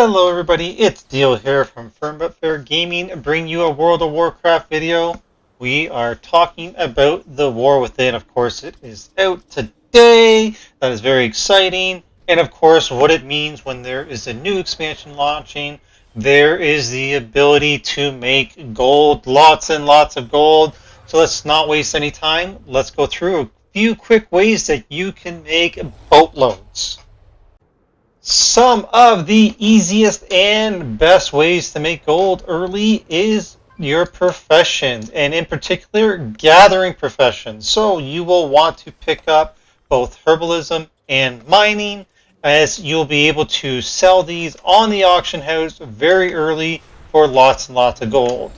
Hello everybody, it's Deal here from Firm But Fair Gaming, bringing you a World of Warcraft video. We are talking about The War Within. Of course, it is out today. That is very exciting. And of course, what it means when there is a new expansion launching. There is the ability to make gold, lots and lots of gold. So let's not waste any time. Let's go through a few quick ways that you can make boatloads. Some of the easiest and best ways to make gold early is your profession, and in particular, gathering professions. So you will want to pick up both herbalism and mining, as you'll be able to sell these on the auction house very early for lots and lots of gold.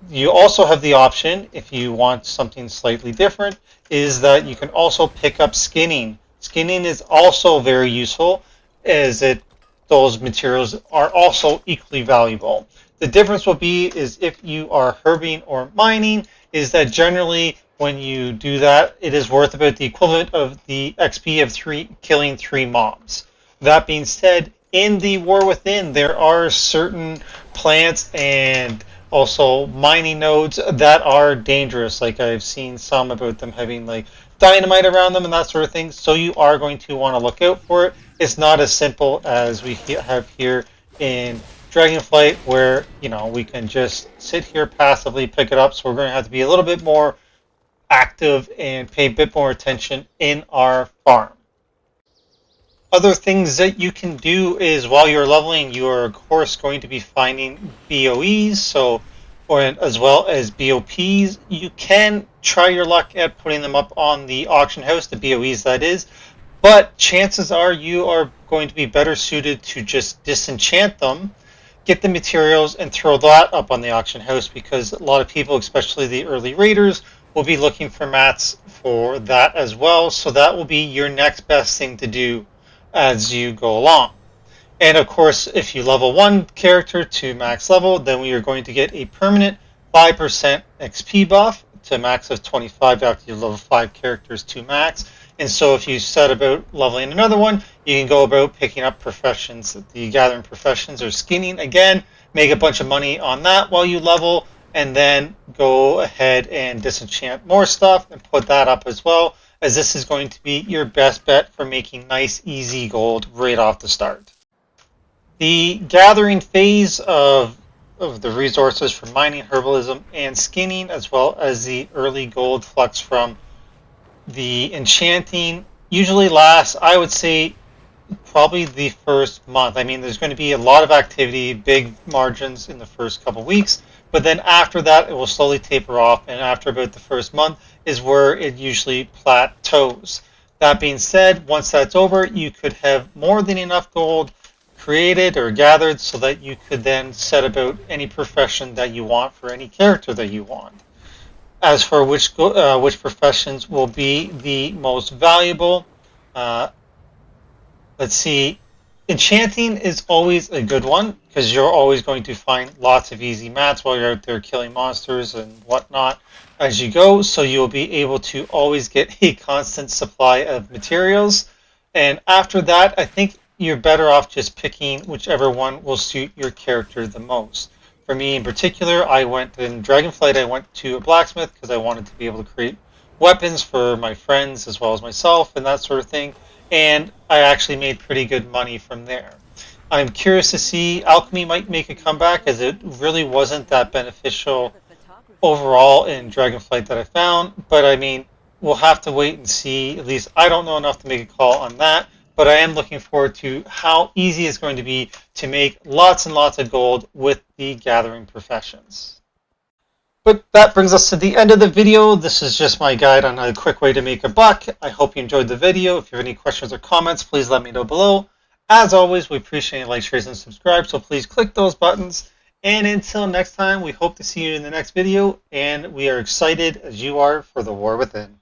You also have the option, if you want something slightly different, is that you can also pick up skinning. Skinning is also very useful, as those materials are also equally valuable. The difference will be is if you are herbing or mining, is that generally when you do that, it is worth about the equivalent of the XP of killing 3 mobs. That being said, in the War Within, there are certain plants and also mining nodes that are dangerous. Like I've seen some about them having like dynamite around them and that sort of thing. So you are going to want to look out for it. It's not as simple as we have here in Dragonflight, where we can just sit here passively pick it up. So we're going to have to be a little bit more active and pay a bit more attention in our farm. Other things that you can do is while you're leveling, you are of course going to be finding BOEs, or as well as BOPs. You can try your luck at putting them up on the auction house, the BOEs that is, but chances are you are going to be better suited to just disenchant them, get the materials, and throw that up on the auction house, because a lot of people, especially the early raiders, will be looking for mats for that as well. So that will be your next best thing to do as you go along. And of course, if you level one character to max level, then we are going to get a permanent 5% XP buff to max of 25 after you level 5 characters to max. And so if you set about leveling another one, you can go about picking up professions, the gathering professions or skinning again, make a bunch of money on that while you level, and then go ahead and disenchant more stuff and put that up as well, as this is going to be your best bet for making nice, easy gold right off the start. The gathering phase of the resources for mining, herbalism, and skinning, as well as the early gold flux from the enchanting, usually lasts, I would say, probably the first month. I mean, there's going to be a lot of activity, big margins in the first couple weeks, but then after that, it will slowly taper off, and after about the first month is where it usually plateaus. That being said, once that's over, you could have more than enough gold created or gathered so that you could then set about any profession that you want for any character that you want. As for which professions will be the most valuable, let's see. Enchanting is always a good one, because you're always going to find lots of easy mats while you're out there killing monsters and whatnot as you go. So you'll be able to always get a constant supply of materials. And after that, I think you're better off just picking whichever one will suit your character the most. For me in particular, I went in Dragonflight, I went to a blacksmith because I wanted to be able to create weapons for my friends as well as myself and that sort of thing. And I actually made pretty good money from there. I'm curious to see, alchemy might make a comeback, as it really wasn't that beneficial overall in Dragonflight that I found. But I mean, we'll have to wait and see. At least I don't know enough to make a call on that. But I am looking forward to how easy it's going to be to make lots and lots of gold with the gathering professions. But that brings us to the end of the video. This is just my guide on a quick way to make a buck. I hope you enjoyed the video. If you have any questions or comments, please let me know below. As always, we appreciate like, shares, and subscribe, so please click those buttons. And until next time, we hope to see you in the next video, and we are excited as you are for the War Within.